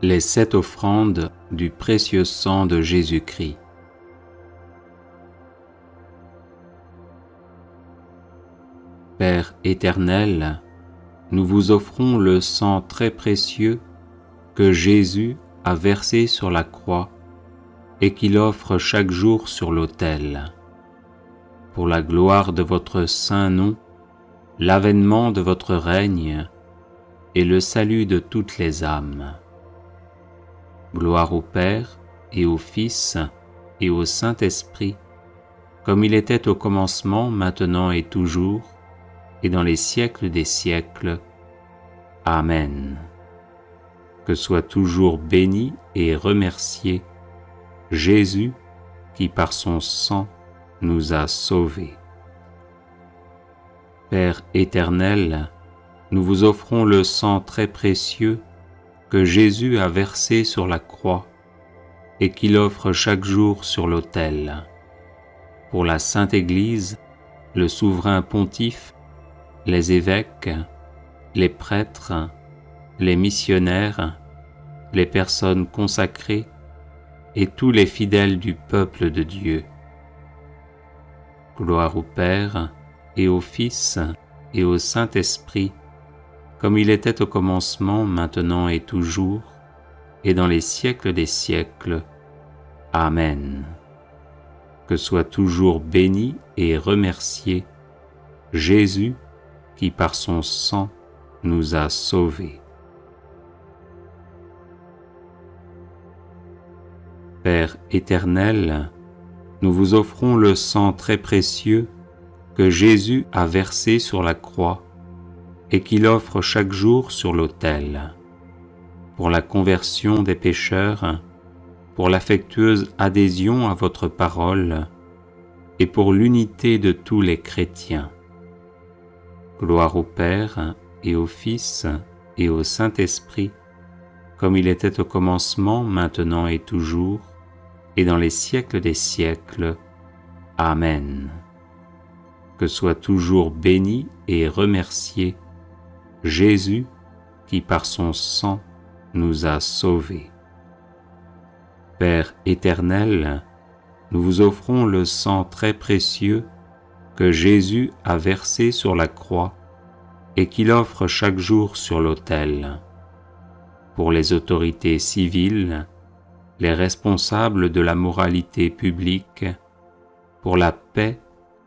Les 7 offrandes du précieux sang de Jésus-Christ. Père éternel, nous vous offrons le sang très précieux que Jésus a versé sur la croix et qu'il offre chaque jour sur l'autel. Pour la gloire de votre saint nom, l'avènement de votre règne et le salut de toutes les âmes. Gloire au Père et au Fils et au Saint-Esprit, comme il était au commencement, maintenant et toujours, et dans les siècles des siècles. Amen. Que soit toujours béni et remercié Jésus qui par son sang nous a sauvés. Père éternel, nous vous offrons le sang très précieux que Jésus a versé sur la croix et qu'il offre chaque jour sur l'autel. Pour la Sainte Église, le souverain pontife, les évêques, les prêtres, les missionnaires, les personnes consacrées et tous les fidèles du peuple de Dieu. Gloire au Père et au Fils et au Saint-Esprit, comme il était au commencement, maintenant et toujours, et dans les siècles des siècles. Amen. Que soit toujours béni et remercié Jésus qui par son sang nous a sauvés. Père éternel, nous vous offrons le sang très précieux que Jésus a versé sur la croix et qu'il offre chaque jour sur l'autel. Pour la conversion des pécheurs, pour l'affectueuse adhésion à votre parole et pour l'unité de tous les chrétiens. Gloire au Père et au Fils et au Saint-Esprit, comme il était au commencement, maintenant et toujours, et dans les siècles des siècles. Amen. Que soit toujours béni et remercié Jésus qui par son sang nous a sauvés. Père éternel, nous vous offrons le sang très précieux que Jésus a versé sur la croix et qu'il offre chaque jour sur l'autel. Pour les autorités civiles, les responsables de la moralité publique, pour la paix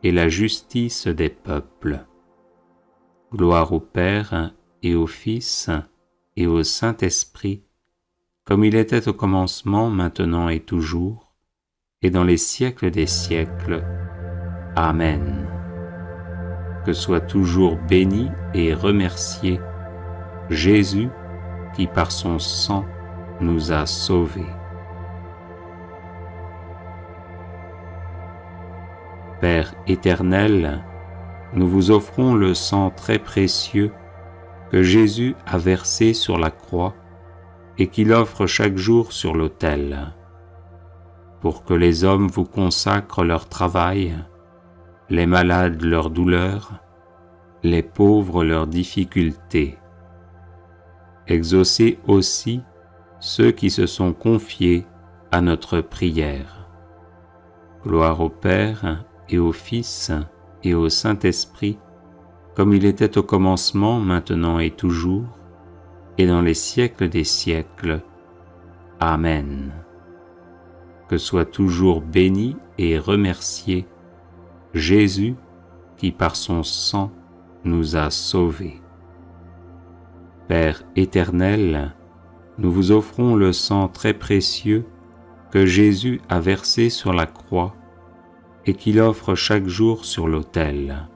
et la justice des peuples. Gloire au Père et au Fils et au Saint-Esprit, comme il était au commencement, maintenant et toujours, et dans les siècles des siècles. Amen. Que soit toujours béni et remercié Jésus qui par son sang nous a sauvés. Père éternel, nous vous offrons le sang très précieux que Jésus a versé sur la croix et qu'il offre chaque jour sur l'autel, pour que les hommes vous consacrent leur travail, les malades leur douleur, les pauvres leurs difficultés. Exaucez aussi ceux qui se sont confiés à notre prière. Gloire au Père et au Fils et au Saint-Esprit, comme il était au commencement, maintenant et toujours, et dans les siècles des siècles. Amen. Que soit toujours béni et remercié Jésus qui par son sang nous a sauvés. Père éternel, nous vous offrons le sang très précieux que Jésus a versé sur la croix et qu'il offre chaque jour sur l'autel.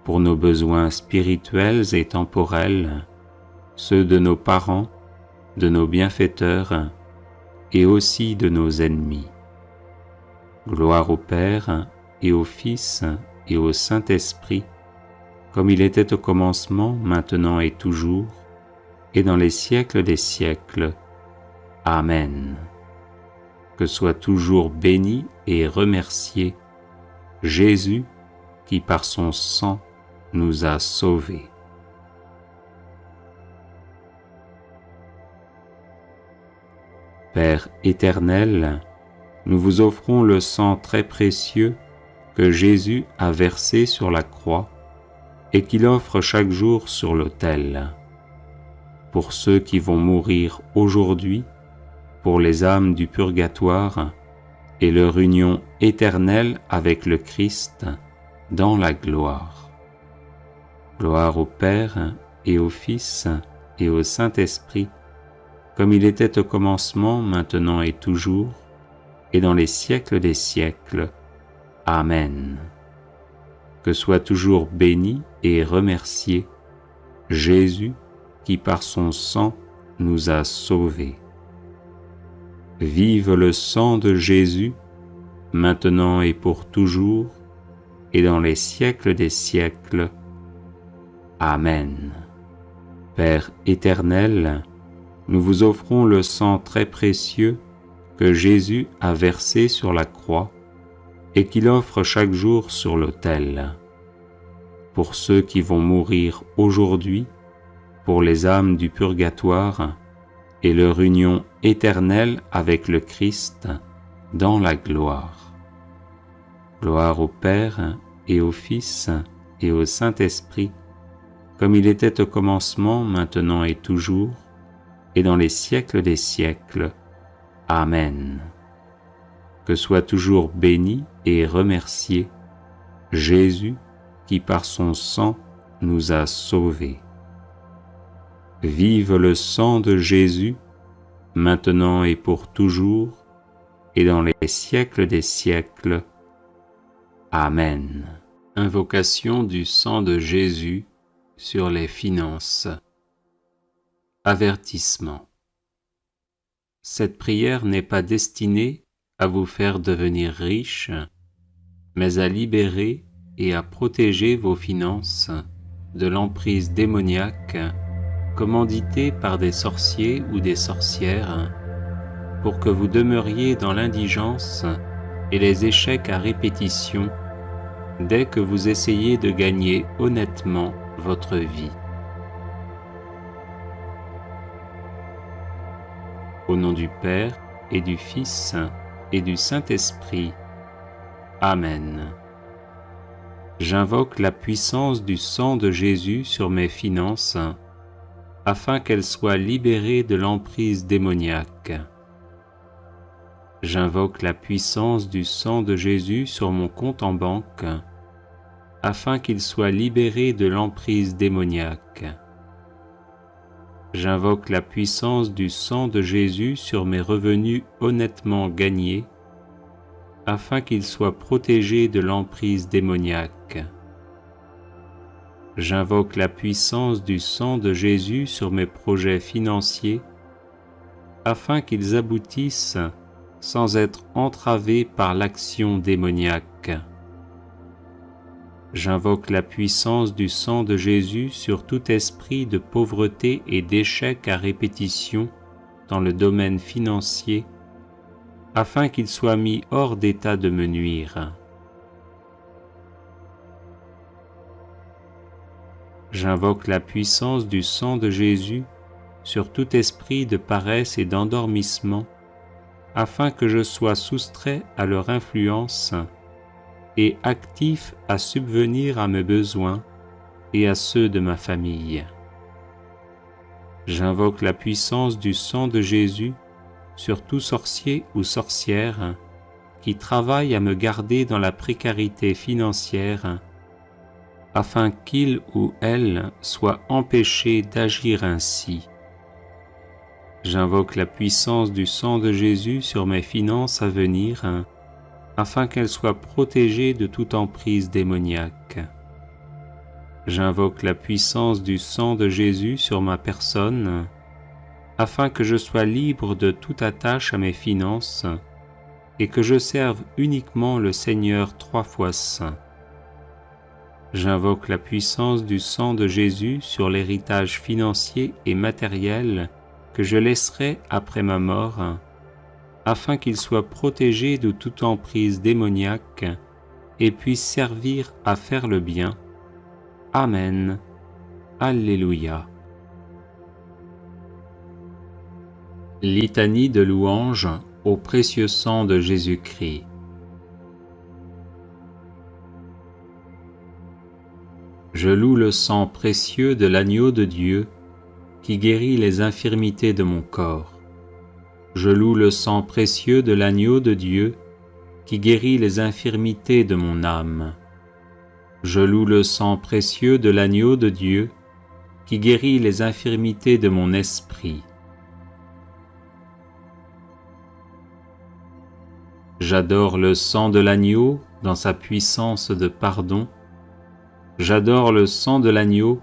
Pour nos besoins spirituels et temporels, ceux de nos parents, de nos bienfaiteurs et aussi de nos ennemis. Gloire au Père et au Fils et au Saint-Esprit, comme il était au commencement, maintenant et toujours, et dans les siècles des siècles. Amen. Que soit toujours béni et remercié Jésus qui par son sang nous a sauvés. Père éternel, nous vous offrons le sang très précieux que Jésus a versé sur la croix et qu'il offre chaque jour sur l'autel. Pour ceux qui vont mourir aujourd'hui, pour les âmes du purgatoire et leur union éternelle avec le Christ dans la gloire. Gloire au Père et au Fils et au Saint-Esprit, comme il était au commencement, maintenant et toujours, et dans les siècles des siècles. Amen. Que soit toujours béni et remercié Jésus qui par son sang nous a sauvés. Vive le sang de Jésus, maintenant et pour toujours, et dans les siècles des siècles. Amen. Père éternel, nous vous offrons le sang très précieux que Jésus a versé sur la croix et qu'il offre chaque jour sur l'autel. Pour ceux qui vont mourir aujourd'hui, pour les âmes du purgatoire et leur union éternelle avec le Christ dans la gloire. Gloire au Père et au Fils et au Saint-Esprit, comme il était au commencement, maintenant et toujours, et dans les siècles des siècles. Amen. Que soit toujours béni et remercié Jésus qui par son sang nous a sauvés. Vive le sang de Jésus, maintenant et pour toujours, et dans les siècles des siècles. Amen. Invocation du sang de Jésus sur les finances. Avertissement. Cette prière n'est pas destinée à vous faire devenir riche, mais à libérer et à protéger vos finances de l'emprise démoniaque commanditée par des sorciers ou des sorcières pour que vous demeuriez dans l'indigence et les échecs à répétition dès que vous essayez de gagner honnêtement votre vie. Au nom du Père et du Fils et du Saint-Esprit. Amen. J'invoque la puissance du sang de Jésus sur mes finances, afin qu'elles soient libérées de l'emprise démoniaque. J'invoque la puissance du sang de Jésus sur mon compte en banque, afin qu'il soit libéré de l'emprise démoniaque. J'invoque la puissance du sang de Jésus sur mes revenus honnêtement gagnés, afin qu'ils soient protégés de l'emprise démoniaque. J'invoque la puissance du sang de Jésus sur mes projets financiers, afin qu'ils aboutissent sans être entravés par l'action démoniaque. J'invoque la puissance du sang de Jésus sur tout esprit de pauvreté et d'échec à répétition dans le domaine financier, afin qu'il soit mis hors d'état de me nuire. J'invoque la puissance du sang de Jésus sur tout esprit de paresse et d'endormissement, afin que je sois soustrait à leur influence et actif à subvenir à mes besoins et à ceux de ma famille. J'invoque la puissance du sang de Jésus sur tout sorcier ou sorcière qui travaille à me garder dans la précarité financière, afin qu'il ou elle soit empêché d'agir ainsi. J'invoque la puissance du sang de Jésus sur mes finances à venir, afin qu'elles soient protégées de toute emprise démoniaque. J'invoque la puissance du sang de Jésus sur ma personne, afin que je sois libre de toute attache à mes finances et que je serve uniquement le Seigneur 3 fois saint. J'invoque la puissance du sang de Jésus sur l'héritage financier et matériel que je laisserai après ma mort, afin qu'il soit protégé de toute emprise démoniaque et puisse servir à faire le bien. Amen. Alléluia. Litanie de louange au précieux sang de Jésus-Christ. Je loue le sang précieux de l'agneau de Dieu qui guérit les infirmités de mon corps. Je loue le sang précieux de l'agneau de Dieu qui guérit les infirmités de mon âme. Je loue le sang précieux de l'agneau de Dieu qui guérit les infirmités de mon esprit. J'adore le sang de l'agneau dans sa puissance de pardon. J'adore le sang de l'agneau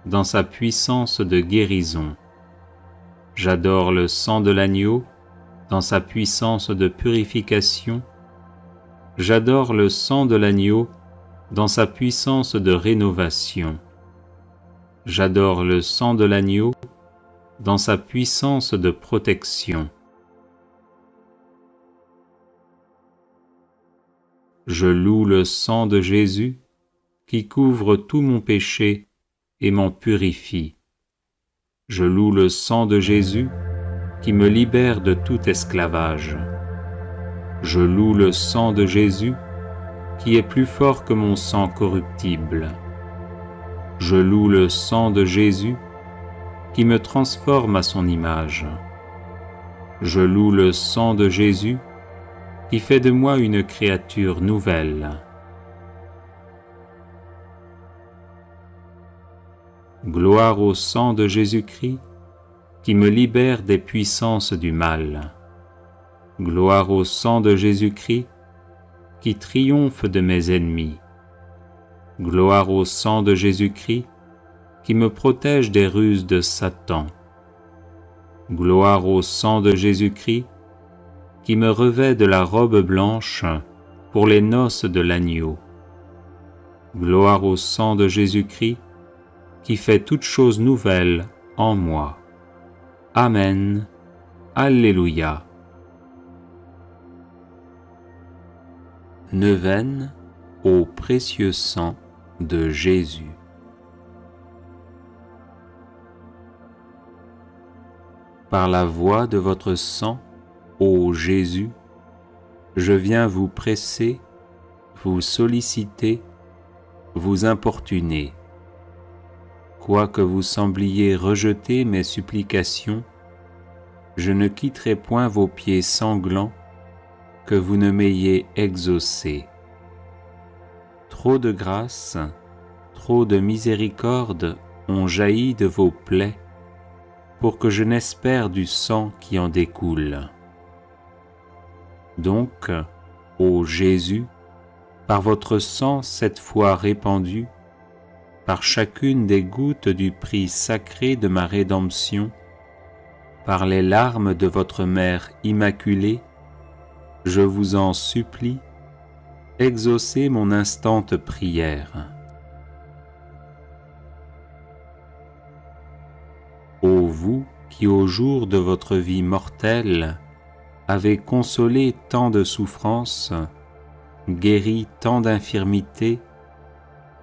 dans sa puissance de guérison. J'adore le sang de l'agneau dans sa puissance de purification. J'adore le sang de l'agneau dans sa puissance de rénovation. J'adore le sang de l'agneau dans sa puissance de protection. Je loue le sang de Jésus qui couvre tout mon péché et m'en purifie. Je loue le sang de Jésus qui me libère de tout esclavage. Je loue le sang de Jésus qui est plus fort que mon sang corruptible. Je loue le sang de Jésus qui me transforme à son image. Je loue le sang de Jésus qui fait de moi une créature nouvelle. Gloire au sang de Jésus-Christ qui me libère des puissances du mal. Gloire au sang de Jésus-Christ qui triomphe de mes ennemis. Gloire au sang de Jésus-Christ qui me protège des ruses de Satan. Gloire au sang de Jésus-Christ qui me revêt de la robe blanche pour les noces de l'agneau. Gloire au sang de Jésus-Christ qui fait toutes choses nouvelles en moi. Amen. Alléluia. Neuvaine au précieux sang de Jésus. Par la voie de votre sang, ô Jésus, je viens vous presser, vous solliciter, vous importuner. Quoique vous sembliez rejeter mes supplications, je ne quitterai point vos pieds sanglants que vous ne m'ayez exaucé. Trop de grâce, trop de miséricorde ont jailli de vos plaies pour que je n'espère du sang qui en découle. Donc, ô Jésus, par votre sang cette fois répandu, par chacune des gouttes du prix sacré de ma rédemption, par les larmes de votre Mère immaculée, je vous en supplie, exaucez mon instante prière. Ô vous qui au jour de votre vie mortelle avez consolé tant de souffrances, guéri tant d'infirmités,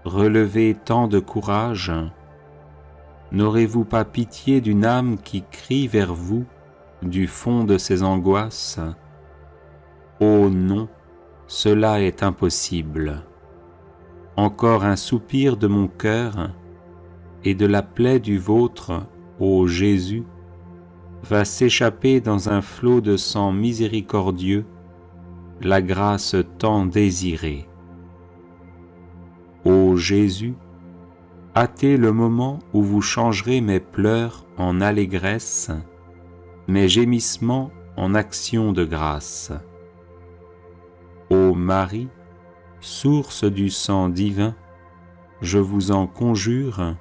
relevé tant de courage, n'aurez-vous pas pitié d'une âme qui crie vers vous du fond de ses angoisses? Oh non, cela est impossible. Encore un soupir de mon cœur et de la plaie du vôtre, ô Jésus, va s'échapper dans un flot de sang miséricordieux, la grâce tant désirée. Ô Jésus, hâtez le moment où vous changerez mes pleurs en allégresse, mes gémissements en actions de grâce. Ô Marie, source du sang divin, je vous en conjure,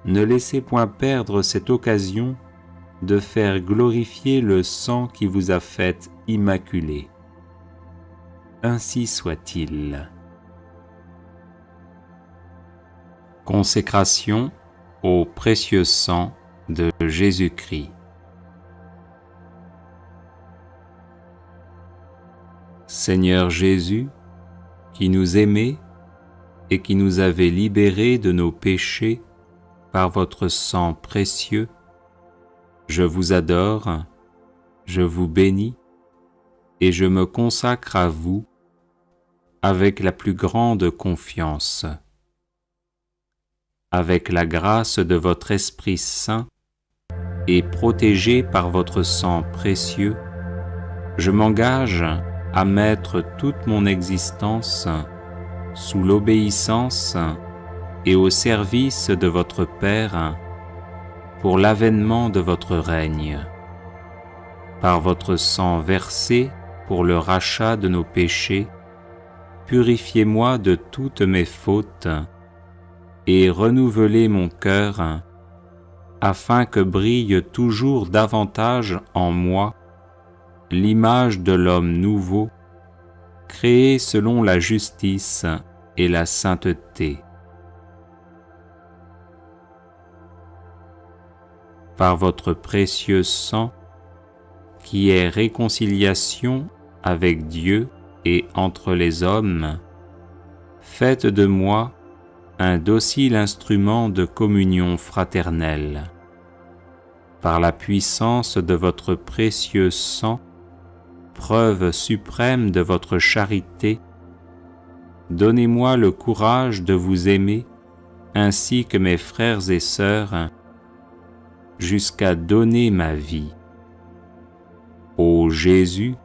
ne laissez point perdre cette occasion de faire glorifier le sang qui vous a faite immaculée. Ainsi soit-il. Consécration au précieux sang de Jésus-Christ. Seigneur Jésus, qui nous aimez et qui nous avez libérés de nos péchés par votre sang précieux, je vous adore, je vous bénis et je me consacre à vous avec la plus grande confiance. avec la grâce de votre Esprit Saint et protégé par votre sang précieux, je m'engage à mettre toute mon existence sous l'obéissance et au service de votre Père pour l'avènement de votre règne. Par votre sang versé pour le rachat de nos péchés, purifiez-moi de toutes mes fautes et renouvelez mon cœur afin que brille toujours davantage en moi l'image de l'homme nouveau, créé selon la justice et la sainteté. Par votre précieux sang, qui est réconciliation avec Dieu et entre les hommes, faites de moi un docile instrument de communion fraternelle. Par la puissance de votre précieux sang, preuve suprême de votre charité, donnez-moi le courage de vous aimer ainsi que mes frères et sœurs, jusqu'à donner ma vie. Ô Jésus,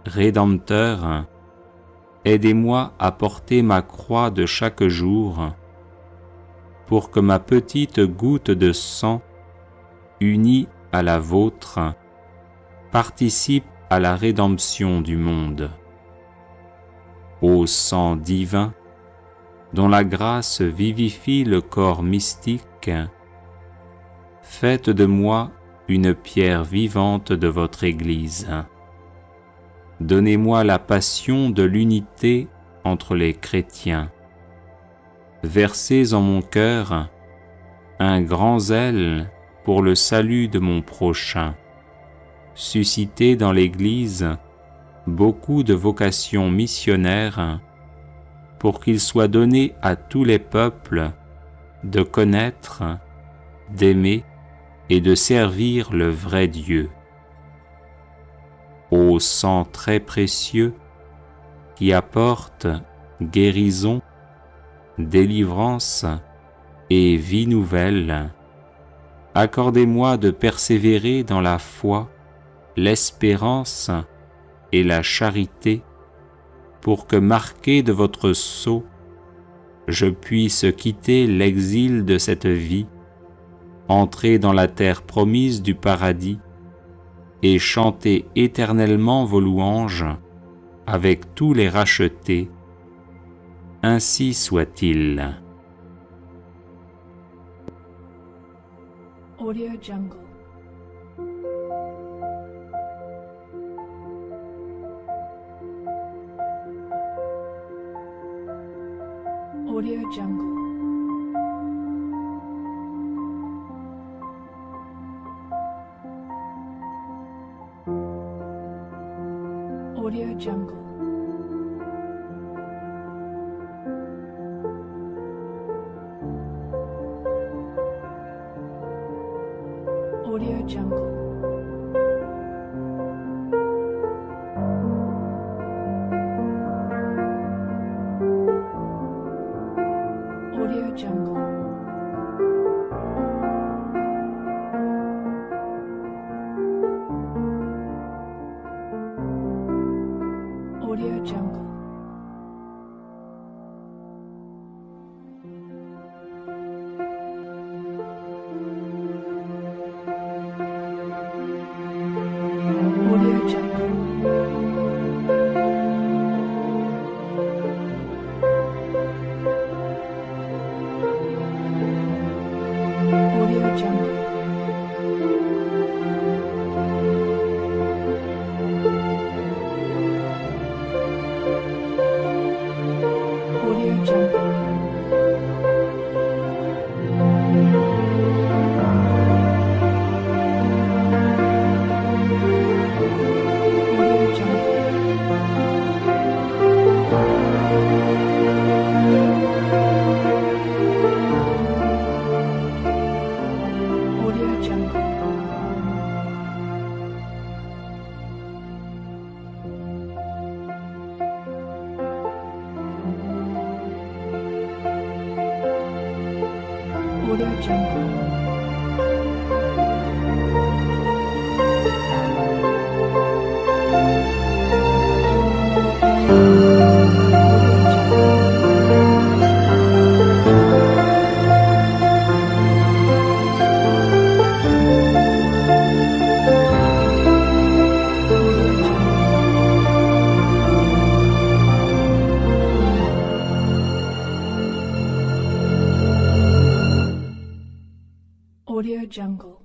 Rédempteur, aidez-moi à porter ma croix de chaque jour, pour que ma petite goutte de sang, unie à la vôtre, participe à la rédemption du monde. Ô sang divin, dont la grâce vivifie le corps mystique, faites de moi une pierre vivante de votre Église. Donnez-moi la passion de l'unité entre les chrétiens. Versez en mon cœur un grand zèle pour le salut de mon prochain. Suscitez dans l'Église beaucoup de vocations missionnaires pour qu'il soit donné à tous les peuples de connaître, d'aimer et de servir le vrai Dieu. Ô sang très précieux qui apporte guérison, délivrance et vie nouvelle, accordez-moi de persévérer dans la foi, l'espérance et la charité, pour que, marqué de votre sceau, je puisse quitter l'exil de cette vie, entrer dans la terre promise du paradis et chanter éternellement vos louanges avec tous les rachetés. Ainsi soit-il. Audio Jungle. Audio Jungle. Audio Jungle. Audio Jungle. Audio Jungle. Audio Jungle. Audio Jungle. Audio Jungle. Audio Jungle. Audio Jungle.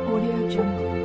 Audio Jungle.